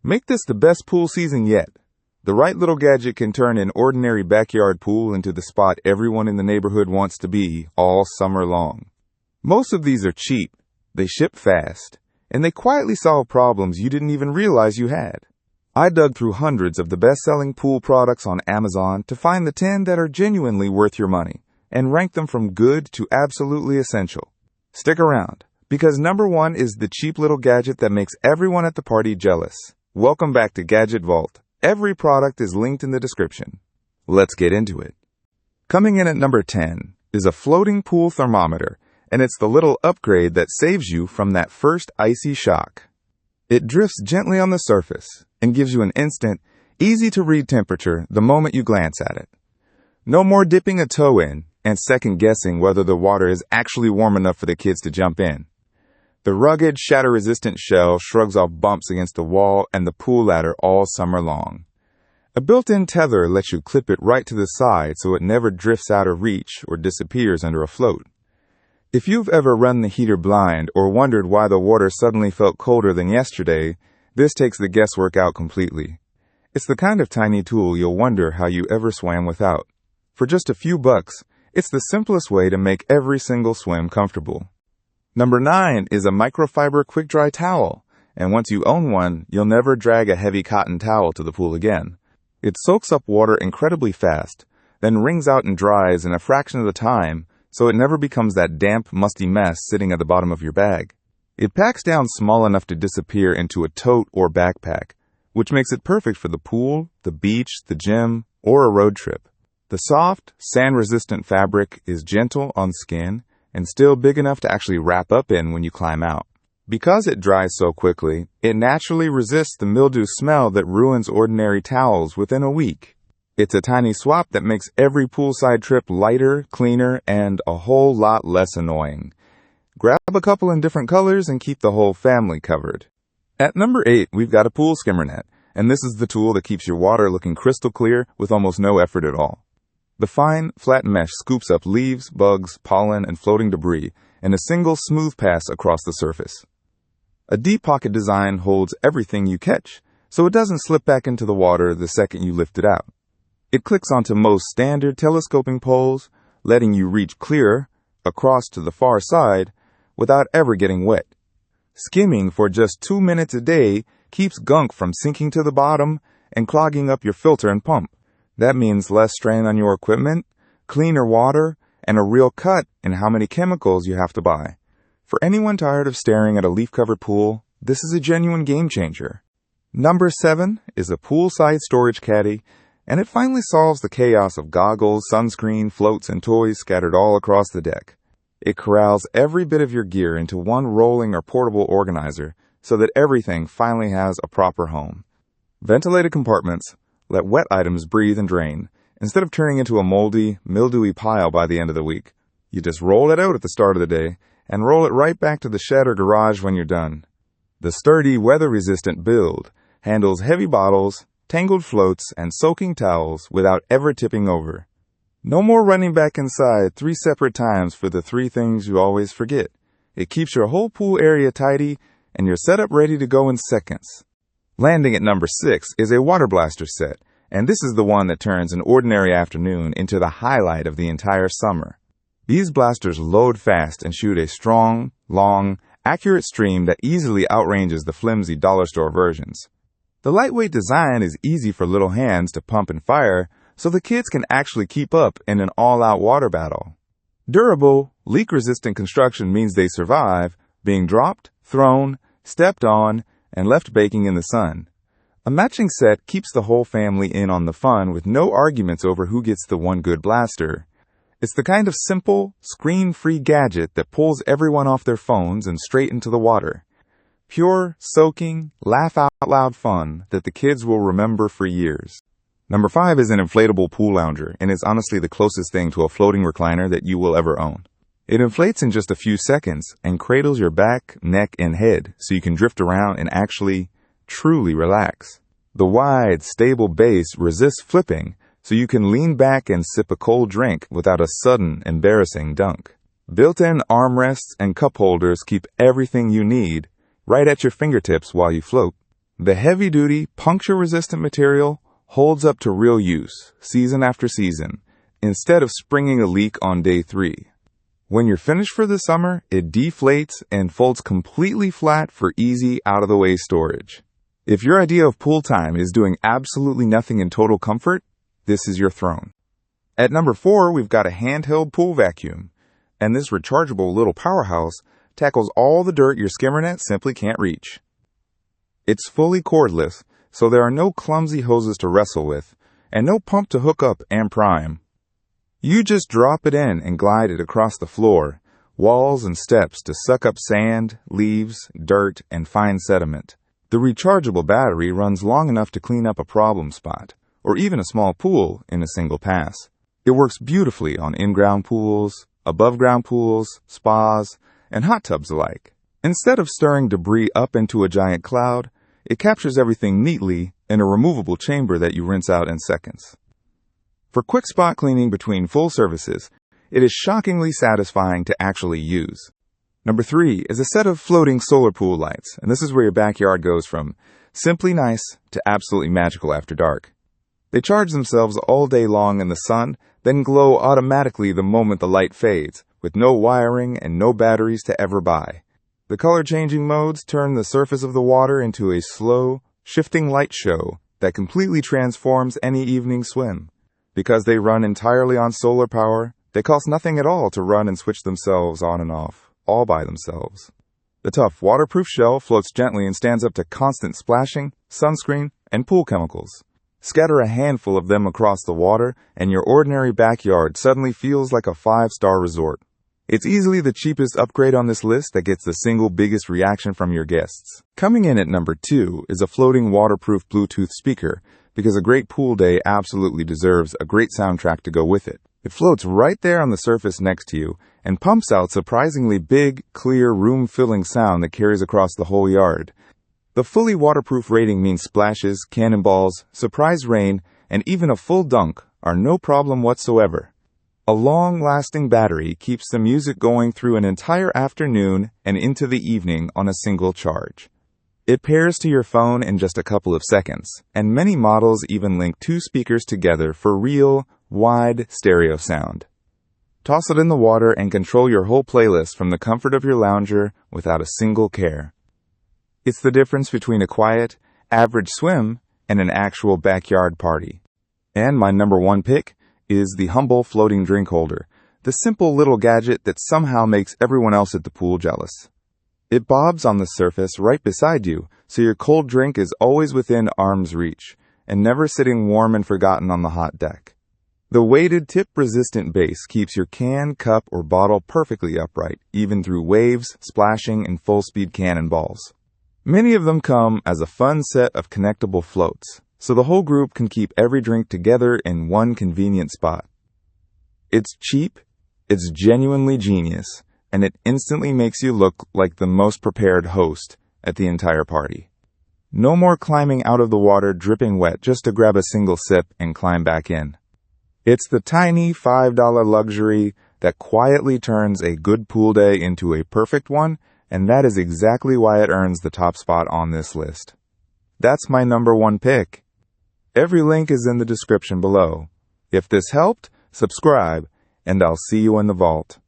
Make this the best pool season yet. The right little gadget can turn an ordinary backyard pool into the spot everyone in the neighborhood wants to be all summer long. Most of these are cheap, they ship fast, and they quietly solve problems you didn't even realize you had. I dug through hundreds of the best-selling pool products on Amazon to find the 10 that are genuinely worth your money, and rank them from good to absolutely essential. Stick around, because number 1 is the cheap little gadget that makes everyone at the party jealous. Welcome back to Gadget Vault. Every product is linked in the description. Let's get into it. Coming in at number 10 is a floating pool thermometer, and it's the little upgrade that saves you from that first icy shock. It drifts gently on the surface and gives you an instant, easy-to-read temperature the moment you glance at it. No more dipping a toe in and second-guessing whether the water is actually warm enough for the kids to jump in. The rugged, shatter-resistant shell shrugs off bumps against the wall and the pool ladder all summer long. A built-in tether lets you clip it right to the side so it never drifts out of reach or disappears under a float. If you've ever run the heater blind or wondered why the water suddenly felt colder than yesterday, this takes the guesswork out completely. It's the kind of tiny tool you'll wonder how you ever swam without. For just a few bucks, it's the simplest way to make every single swim comfortable. Number 9 is a microfiber quick-dry towel, and once you own one, you'll never drag a heavy cotton towel to the pool again. It soaks up water incredibly fast, then wrings out and dries in a fraction of the time, so it never becomes that damp, musty mess sitting at the bottom of your bag. It packs down small enough to disappear into a tote or backpack, which makes it perfect for the pool, the beach, the gym, or a road trip. The soft, sand-resistant fabric is gentle on skin, and still big enough to actually wrap up in when you climb out. Because it dries so quickly, it naturally resists the mildew smell that ruins ordinary towels within a week. It's a tiny swap that makes every poolside trip lighter, cleaner, and a whole lot less annoying. Grab a couple in different colors and keep the whole family covered. At number 8, we've got a pool skimmer net, and this is the tool that keeps your water looking crystal clear with almost no effort at all. The fine, flat mesh scoops up leaves, bugs, pollen, and floating debris in a single smooth pass across the surface. A deep pocket design holds everything you catch, so it doesn't slip back into the water the second you lift it out. It clicks onto most standard telescoping poles, letting you reach clear across to the far side without ever getting wet. Skimming for just 2 minutes a day keeps gunk from sinking to the bottom and clogging up your filter and pump. That means less strain on your equipment, cleaner water, and a real cut in how many chemicals you have to buy. For anyone tired of staring at a leaf-covered pool, this is a genuine game changer. Number 7 is a poolside storage caddy, and it finally solves the chaos of goggles, sunscreen, floats, and toys scattered all across the deck. It corrals every bit of your gear into one rolling or portable organizer so that everything finally has a proper home. Ventilated compartments let wet items breathe and drain, instead of turning into a moldy, mildewy pile by the end of the week. You just roll it out at the start of the day, and roll it right back to the shed or garage when you're done. The sturdy, weather-resistant build handles heavy bottles, tangled floats, and soaking towels without ever tipping over. No more running back inside 3 separate times for the 3 things you always forget. It keeps your whole pool area tidy, and you're set up ready to go in seconds. Landing at number 6 is a water blaster set, and this is the one that turns an ordinary afternoon into the highlight of the entire summer. These blasters load fast and shoot a strong, long, accurate stream that easily outranges the flimsy dollar store versions. The lightweight design is easy for little hands to pump and fire, so the kids can actually keep up in an all-out water battle. Durable, leak-resistant construction means they survive being dropped, thrown, stepped on, and left baking in the sun. A matching set keeps the whole family in on the fun with no arguments over who gets the one good blaster. It's the kind of simple, screen-free gadget that pulls everyone off their phones and straight into the water. Pure, soaking, laugh-out-loud fun that the kids will remember for years. Number 5 is an inflatable pool lounger, and it's honestly the closest thing to a floating recliner that you will ever own. It inflates in just a few seconds and cradles your back, neck, and head so you can drift around and actually, truly relax. The wide, stable base resists flipping, so you can lean back and sip a cold drink without a sudden, embarrassing dunk. Built-in armrests and cup holders keep everything you need right at your fingertips while you float. The heavy-duty, puncture-resistant material holds up to real use, season after season, instead of springing a leak on day 3. When you're finished for the summer, it deflates and folds completely flat for easy, out-of-the-way storage. If your idea of pool time is doing absolutely nothing in total comfort, this is your throne. At number 4, we've got a handheld pool vacuum, and this rechargeable little powerhouse tackles all the dirt your skimmer net simply can't reach. It's fully cordless, so there are no clumsy hoses to wrestle with, and no pump to hook up and prime. You just drop it in and glide it across the floor, walls and steps to suck up sand, leaves, dirt, and fine sediment. The rechargeable battery runs long enough to clean up a problem spot, or even a small pool, in a single pass. It works beautifully on in-ground pools, above-ground pools, spas, and hot tubs alike. Instead of stirring debris up into a giant cloud, it captures everything neatly in a removable chamber that you rinse out in seconds. For quick spot cleaning between full services, it is shockingly satisfying to actually use. Number 3 is a set of floating solar pool lights, and this is where your backyard goes from simply nice to absolutely magical after dark. They charge themselves all day long in the sun, then glow automatically the moment the light fades, with no wiring and no batteries to ever buy. The color-changing modes turn the surface of the water into a slow, shifting light show that completely transforms any evening swim. Because they run entirely on solar power, they cost nothing at all to run and switch themselves on and off, all by themselves. The tough, waterproof shell floats gently and stands up to constant splashing, sunscreen, and pool chemicals. Scatter a handful of them across the water, and your ordinary backyard suddenly feels like a 5-star resort. It's easily the cheapest upgrade on this list that gets the single biggest reaction from your guests. Coming in at number 2 is a floating waterproof Bluetooth speaker, because a great pool day absolutely deserves a great soundtrack to go with it. It floats right there on the surface next to you and pumps out surprisingly big, clear, room-filling sound that carries across the whole yard. The fully waterproof rating means splashes, cannonballs, surprise rain, and even a full dunk are no problem whatsoever. A long-lasting battery keeps the music going through an entire afternoon and into the evening on a single charge. It pairs to your phone in just a couple of seconds, and many models even link 2 speakers together for real, wide stereo sound. Toss it in the water and control your whole playlist from the comfort of your lounger without a single care. It's the difference between a quiet, average swim and an actual backyard party. And my number 1 pick is the humble floating drink holder, the simple little gadget that somehow makes everyone else at the pool jealous. It bobs on the surface right beside you, so your cold drink is always within arm's reach, and never sitting warm and forgotten on the hot deck. The weighted tip-resistant base keeps your can, cup, or bottle perfectly upright, even through waves, splashing, and full-speed cannonballs. Many of them come as a fun set of connectable floats, so the whole group can keep every drink together in one convenient spot. It's cheap, it's genuinely genius, and it instantly makes you look like the most prepared host at the entire party. No more climbing out of the water dripping wet just to grab a single sip and climb back in. It's the tiny $5 luxury that quietly turns a good pool day into a perfect one, and that is exactly why it earns the top spot on this list. That's my number 1 pick. Every link is in the description below. If this helped, subscribe, and I'll see you in the vault.